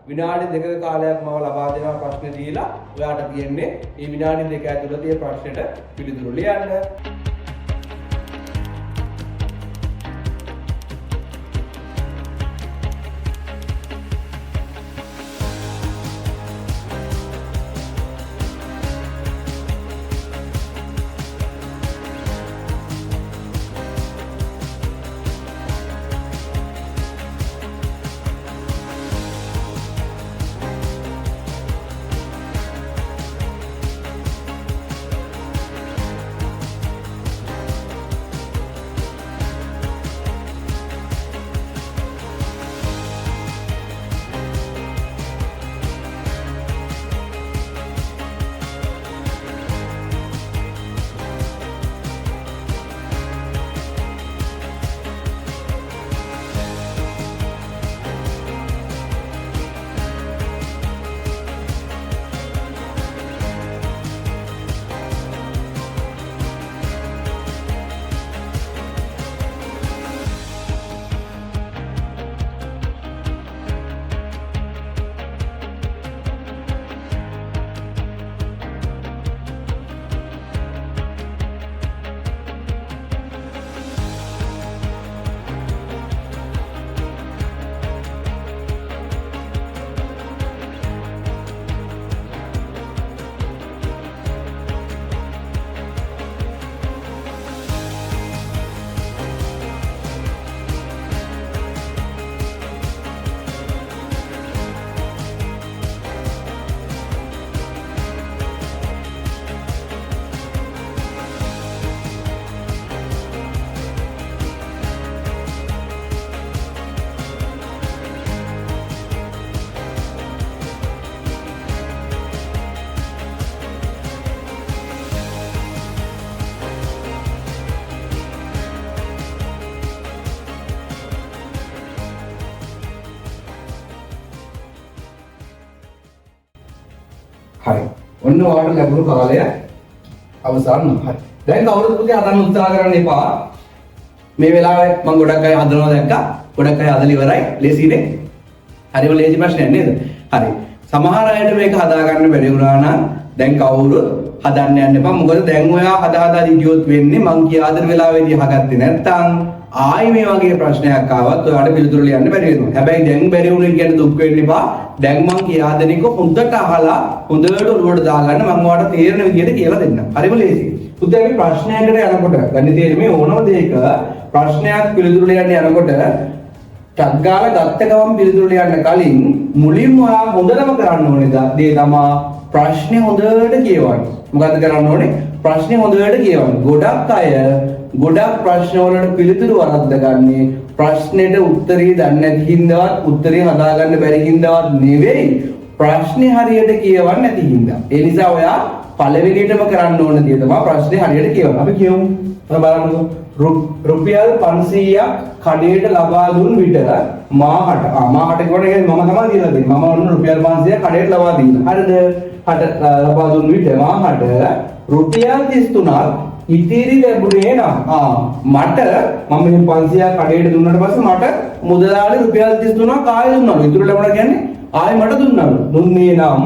විනාඩි 2ක කාලයක් මම ලබා දෙනවා ප්‍රශ්න දීලා ඔයාට තියෙන්නේ මේ විනාඩි 2 ඇතුළත මේ ප්‍රශ්නෙට පිළිතුරු ලියන්න. හරි. ඔන්න ඔයාලට ලැබුණු කාලය අවසන් හරි. දැන් කවුරුත් පුතේ හදන්න උත්සාහ කරන්න එපා. මේ වෙලාවේ මම ගොඩක් අය හදනවා දැක්කා. ගොඩක් අය හදලා ඉවරයි. ලේසිනේ. හරිම ලේසි ප්‍රශ්නයක් නේද? හරි. සමහර අයට මේක හදා ගන්න බැරි වුණා නම් දැන් කවුරුත් හදන්න යන්න එපා. මොකද දැන් ඔයා හදා ඉඩියොත් වෙන්නේ මං කියා දෙන වෙලාවේදී අහගත්තේ නැත්නම් ආයි මේ වගේ ප්‍රශ්නයක් ආවත් ඔයාලට පිළිතුරු ලියන්න බැරි වෙනවා. හැබැයි දැන් බැරි වුණේ කියන දුක් වෙන්න එපා. දැන් මං කියා දෙන එක හොඳට අහලා හොඳට ඔළුවට දාගන්න මම ඔයාලට තේරෙන විදිහට කියලා දෙන්නම්. හරිම ලේසි. පුතේ අපි ප්‍රශ්නයකට යනකොට ගණිතයේ මේ ඕනම දෙයක ප්‍රශ්නයක් පිළිතුරු ලියන්න යනකොට ටග්ගාල ගත්ත ගමන් පිළිතුරු ලියන්න කලින් මුලින්ම ඔයා හොඳටම කරන්න ඕනේ දේ තමයි ප්‍රශ්නේ හොඳට කියවන්න. මොකද්ද කරන්න ඕනේ? ප්‍රශ්නේ හොඳට කියවන්න. ගොඩක් ප්‍රශ්න වලට පිළිතුරු වරද්දගන්නේ ප්‍රශ්නෙට උත්තරේ දන්නේ නැති හින්දාවත් උත්තරේ හදාගන්න බැරි හින්දාවත් නෙවෙයි ප්‍රශ්නේ හරියට කියවන්න නැති හින්දා. ඒ නිසා ඔයා පළවෙනියටම කරන්න ඕන දේ තමයි ප්‍රශ්නේ හරියට කියවන්න. අපි කියමු. බලන්නකෝ. රුපියල් 500ක් කඩේට ලබා දුන් විට මාහට කියන්නේ මම තමයි දීලා දෙන්නේ. මම ඔන්න රුපියල් 500ක් කඩේට ලබා දීලා. හරිද? ලබා දුන් විට මාහට රුපියල් 33ක් ඉතිරි ලැබුණේ නම් මට මම මේ 500ක් කඩේට දුන්නාට පස්සේ මට මුදලාලි රුපියල් 33ක් ආයෙ දුන්නා. ඉතුරු ලැබුණා කියන්නේ ආයෙ මට දුන්නා. දුන්නේ නම්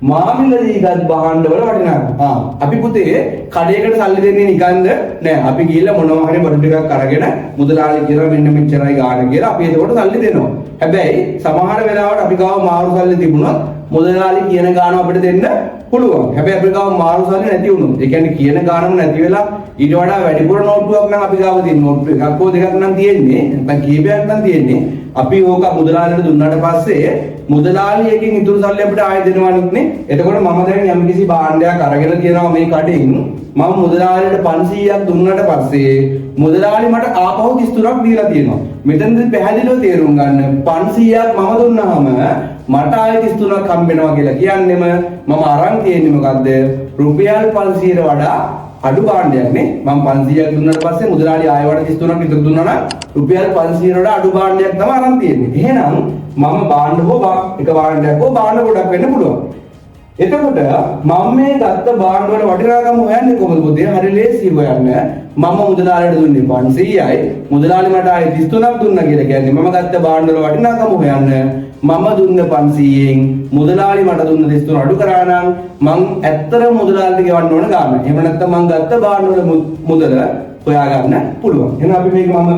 මාමිලදීගත් භාණ්ඩ වල වටිනාකම. අපි පුතේ කඩේකට සල්ලි දෙන්නේ නිකන්ද නෑ. අපි ගිහිල්ලා මොනවා හරි බඩු ටිකක් අරගෙන මුදලාලි කියලා මෙන්න මෙච්චරයි ගාණ කියලා අපි එතකොට සල්ලි දෙනවා. හැබැයි සමහර වෙලාවට අපි ගාව මාරු සල්ලි තිබුණොත් මුදලාලි කියන ගාණ අපිට දෙන්න පුළුවන්. හැබැයි අපි ගාව මාරු සල්ලි නැති වුණොත් ඒ කියන්නේ කියන ගාණම නැති වෙලා ඊට වඩා වැඩිපුර නෝට්ටුවක් නම් අපි ගාව තියෙන නෝට්ටු එකක් හෝ දෙකක් නම් තියෙන්නේ. නැත්නම් කීපයක් නම් තියෙන්නේ. අපි ඕක මුදලාලිට දුන්නාට පස්සේ මුදලාලි එකකින් ඉතුරු සල්ලි අපිට ආයෙ දෙනවනේ. එතකොට මම දැන් යම්කිසි භාණ්ඩයක් අරගෙන තියනවා මේ කඩෙන් මම මුදලාලිට 500ක් දුන්නාට පස්සේ මුදලාලි මට ආපහු 33ක් දීලා තියෙනවා. මෙතනදී පැහැදිලිව තේරුම් ගන්න 500ක් මම දුන්නාම මට ආයෙ 33ක් හම්බ වෙනවා කියලා කියන්නෙම මම අරන් තියෙන්නේ මොකද්ද? රුපියල් 500ට වඩා අඩු භාණ්ඩයක් නේ. මම 500ක් දුන්නාට පස්සේ මුදලාලි ආයෙ වඩා 33ක් විතර දුන්නා නම් රුපියල් 500ට වඩා අඩු භාණ්ඩයක් තමයි අරන් තියෙන්නේ. එහෙනම් මම භාණ්ඩ හෝ එක භාණ්ඩයක් හෝ භාණ්ඩ ගොඩක් වෙන්න පුළුවන්. එතකොට මම මේ ගත්ත භාණ්ඩ වල වටිනාකම හොයන්නේ කොහොමද පුතේ? හරි ලේසි හොයන්න. මම මුදලාලිට දුන්නේ 500යි. මුදලාලි මට ආයෙ 33ක් දුන්නා කියලා කියන්නේ මම ගත්ත භාණ්ඩ වල වටිනාකම හොයන්න මම දුන්න 500න් මුදලාලි මට දුන්න 33 අඩු කරා නම් මං ඇත්තටම මුදලාලිට ගෙවන්න ඕන ගාණ. එහෙම නැත්නම් මං ගත්ත භාණ්ඩ වල මුදල හොයා ගන්න පුළුවන්. එහෙනම් අපි මේක මම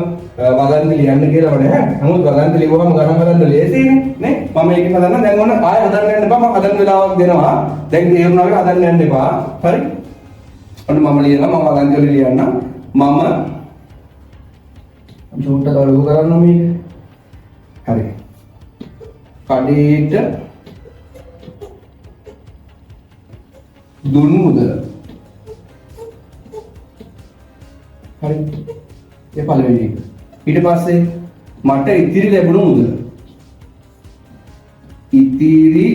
වගන්ති ලියන්න කියලා වනේ. නමුත් වගන්ති ලියුවම ගණන් හදන්න ලේසියිනේ නේ. මම මේක හදන්න දැන් ඕන ආය හදන්න යන්න එපා. මම හදන්න වෙලාවක් දෙනවා. දැන් තේරුණා වගේ හදන්න යන්න එපා. හරි? ඔන්න මම ලියනවා මම වගන්ති වල ලියන්න. මම චුට්ට කලු කරන්න මේක. හරි. කඩේට දුන් මුදල. හරි. ඒ පළවෙනි එක. ඊට පස්සේ මට ඉතිරි ලැබුණු මුදල. ඉතිරි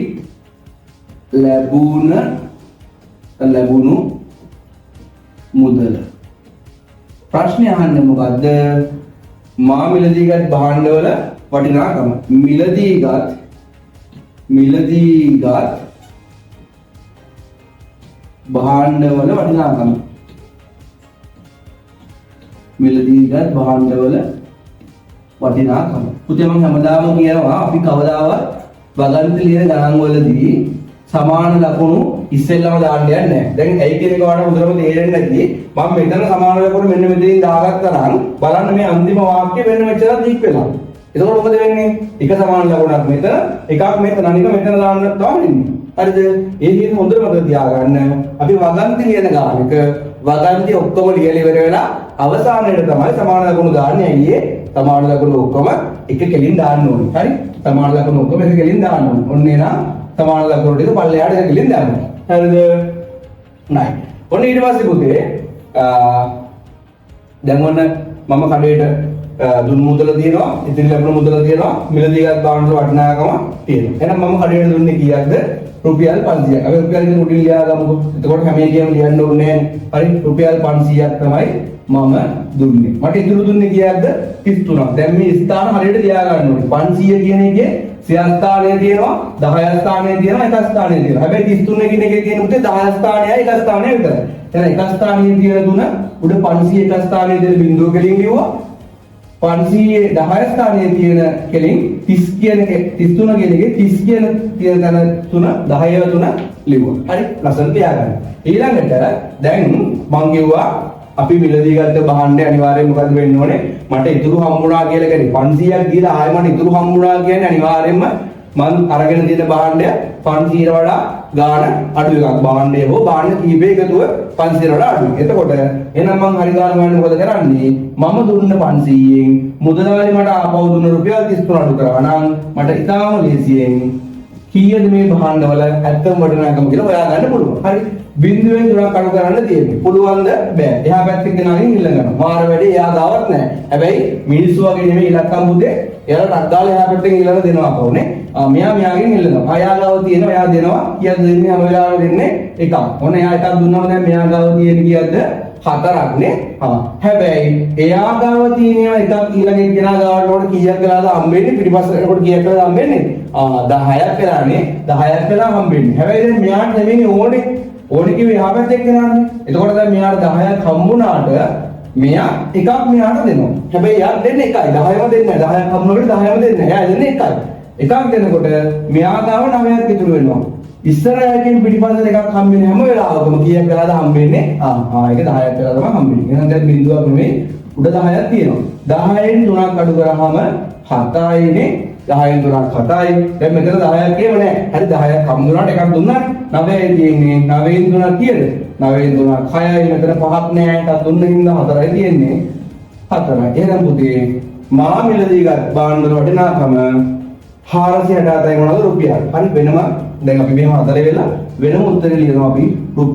ලැබුණු මුදල. ප්‍රශ්නේ අහන්නේ මොකද්ද? මා මිලදීගත් භාණ්ඩවල වටිනාකම. මිලදීගත් භාණ්ඩවල වටිනාකම. මිලදීගත් භාණ්ඩවල වටිනාකම. පුතේ මම හැමදාම කියනවා අපි කවදාවත් වගන්ති ලියන ගණන් වලදී සමාන ලකුණු ඉස්සෙල්ලම දාන්න යන්නේ නැහැ. දැන් ඇයි කියන එක වඩා හොඳටම තේරෙන්නේ නැති මම මෙතන සමාන ලකුණු මෙන්න මෙතනින් දාගත්තා නම් බලන්න මේ අන්තිම වාක්‍යය වෙන මෙච්චර දීක් වෙනවා. එතකොට මොකද වෙන්නේ? එක සමාන ලකුණක් මෙතන, එකක් මෙතන, අනික මෙතන දාන්න තමයි. හරිද? ඒ විදිහට හොඳට මතක තියාගන්න. අපි වගන්ති ලියන ගානක වගන්ති ඔක්කොම ලියලා ඉවර වෙලා අවසානයේ තමයි සමාන ලකුණු දාන්නේ. ඇයි සමාන ලකුණු ඔක්කොම එක කෙලින් දාන්න ඕනේ. හරි? සමාන ලකුණු ඔක්කොම එක කෙලින් දාන්න ඕනේ. ඔන්න එන සමාන ලකුණු ටික පල්ලෙහාට එක කෙලින් දාන්න. හරිද? නයි. ඔන්න ඊට පස්සේ පුතේ දැන් ඔන්න මම කඩේට දුන් මුදල තියෙනවා, ඉතිරි ලැබුණු මුදල තියෙනවා, මිලදීගත් භාණ්ඩ වටිනාකම තියෙනවා. එහෙනම් මම කඩේට දුන්නේ කීයක්ද? රුපියල් 500ක්. අපි රුපියල් කියන උඩින් ලියා ගමුකෝ. එතකොට හැම එකේම ලියන්න ඕනේ නැහැ. හරි? රුපියල් 500ක් තමයි මම දුන්නේ. මට ඉතුරු දුන්නේ කීයක්ද? 33ක්. දැන් මේ ස්ථාන හරියට ලියා ගන්න ඕනේ. 500 කියන එකේ 30 ස්ථානය තියෙනවා, 10 ස්ථානය තියෙනවා, 1 ස්ථානය තියෙනවා. හැබැයි 33 කියන එකේ තියෙන උත්තේ 10 ස්ථානයයි 1 ස්ථානයයි විතරයි. එහෙනම් 1 ස්ථානයේ තියෙන තුන උඩ 500 1 ස්ථානයේ තියෙන බිඳුව කෙලින් ලියුවා. 500 10 ස්ථානයේ තියෙන කෙලින් 30 කියන එක 33 කියන එකේ 30 කියන තැන තුන 10 තුන ලියුවා. හරි? ලස්සන තියාගන්න. ඊළඟට දැන් මම කිව්වා අපි මිලදී ගත්ත භාණ්ඩය අනිවාර්යයෙන් මොකද වෙන්න ඕනේ? මට ඉතුරු හම්බුණා කියලා කියන්නේ 500ක් දීලා ආයෙ මට ඉතුරු හම්බුණා කියන්නේ අනිවාර්යයෙන්ම මම අරගෙන තියෙන භාණ්ඩය 500ට වඩා ගාණ අඩු එකක්. භාණ්ඩය හෝ භාණ්ඩ කීපේ එකතුව 500ට වඩා අඩුයි. එතකොට එහෙනම් මම හරි ගාණ ගන්න මොකද කරන්නේ? මම දුන්න 500න් මුදලාලි මට ආපහු දුන්න රුපියල් 33 අඩු කරා නම් මට ඉතාම ලේසියෙන් කීයද මේ භාණ්ඩවල ඇත්තම වටිනාකම කියලා හොයාගන්න පුළුවන්. හරි? බිඳුවෙන් 3ක් අඩු කරන්න තියෙන්නේ. පුළුවන්ද? බෑ. එහා පැත්තේ කෙනාගෙන් ඉල්ල ගන්නවා. මාර වැඩේ එයා ගාවත් නැහැ. හැබැයි මිනිස්සු වගේ නෙමෙයි ඉලක්කම් පුතේ. එයාලා ටක් ගාලා එහා පැත්තෙන් ඉල්ලලා දෙනවා කොහොනේ. මෙයාගෙන් ඉල්ලනවා. එයා ගාව තියෙනවා. එයා දෙනවා. කීයද දෙන්නේ? හැම වෙලාවෙම දෙන්නේ එකක්. ඔන්න එයා එකක් දුන්නාම දැන් මෙයා ගාව තියෙන්නේ කීයද? 4ක් නේ. හැබැයි එයා ගාව තියෙනවා එකක් ඊළඟ කෙනා ගාවට උඩ කීයක් වෙලාද හම්බෙන්නේ? පිටිපස්සට එනකොට කීයක් වෙලාද හම්බෙන්නේ? 10ක් වෙලානේ. 10ක් වෙලා හම්බෙන්නේ. හැබැයි දැන් මෙයාට නෙමෙයි ඕනේ. ඕනේ කිව්වේ එහා පැත්තේ කෙනානේ. එතකොට දැන් මෙයාට 10ක් හම්බුණාට මෙයා එකක් මෙයාට දෙනවා. හැබැයි එයා දෙන්නේ එකයි. 10ම දෙන්නේ නැහැ. 10ක් හම්බුනකොට 10ම දෙන්නේ නැහැ. එයා දෙන්නේ එකයි. එකක් දෙනකොට මෙයා ගාව 9ක් ඉතුරු වෙනවා. ඉස්සරහකින් පිටිපස්සට එකක් හම්බෙන්නේ හැම වෙලාවකම කීයක් වෙලාද හම්බෙන්නේ? ඒක 10ක් වෙලා තමයි හම්බෙන්නේ. එහෙනම් දැන් බිඳුවක් නෙමෙයි උඩ 10ක් තියෙනවා. 10න් 3ක් අඩු කරාම 7යිනේ. 10න් 3ක් 7යි. දැන් මෙතන 10ක් කියව නෑ. හරි 10ක් හම්බුනාට එකක් දුන්නා. 9යි තියෙන්නේ. 9න් 3ක් කීයද? 9න් 3ක් 6යි. මෙතන 5ක් නෑ. එකක් දුන්න හින්දා 4යි තියෙන්නේ. 4යි. එහෙනම් පුතේ මා මිලදීගත් භාණ්ඩවල වටිනාකම 467යි මොනවද රුපියල්. හරි වෙනම දැන් අපි මෙහෙම 4 වෙලා වෙනම උත්තරේ ලියනවා අපි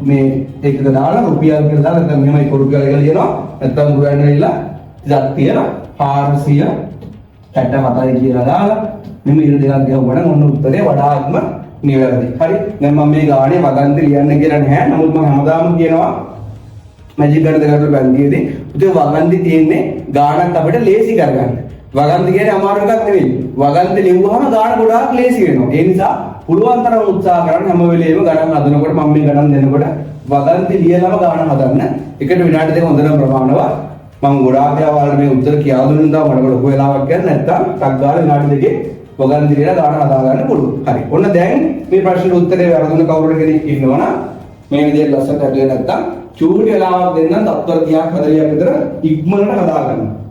මේ ඒකද දාලා රුපියල් කියලා දාලා නැත්නම් මෙහෙම 1 රුපියල් කියලා ලියනවා. නැත්නම් රුපියල් නෙලා ඉතින් තියලා 467යි කියලා දාලා මෙන්න ඉර දෙකක් ගහුවම නම් ඔන්න උත්තරේ වඩාත්ම නිවැරදි. හරි. දැන් මම මේ ගානේ වගන්ති ලියන්න කියලා නැහැ. නමුත් මම හැමදාම කියනවා මැජික් ගණිත කරලා බැන්දියේදී උදේ වගන්ති තියෙන්නේ ගානක් අපිට ලේසි කරගන්න. වගන්ති කියන්නේ අමාරු එකක් නෙවෙයි. වගන්ති ලියුවාම ගාන ගොඩාක් ලේසි වෙනවා. ඒ නිසා පුළුවන් තරම් උත්සාහ කරන්න හැම වෙලේම ගණන් හදනකොට මම මේ ගණන් දෙනකොට වගන්ති ලියලාම ගාන හදන්න. එකට විනාඩි දෙක හොඳටම ප්‍රමාණවත්. මම ගොඩාක් යාවල් මේ උත්තර කියලා දුන්නා මට ලොකු වෙලාවක් ගන්න නැත්තම් ටක් ගාලා විනාඩි දෙකේ ඔයගන් දිලා ගාන හදා ගන්න පුළුවන්. හරි. ඔන්න දැන් මේ ප්‍රශ්නෙට උත්තරේ වැරදුන කවුරුද කෙනෙක් ඉන්නවනම් මේ විදිහට ලස්සනට ඇදලා නැත්තම් චූටි වෙලාවක් දෙන්නම් තත්පර 30ක් 40ක් විතර ඉක්මනට හදා ගන්න.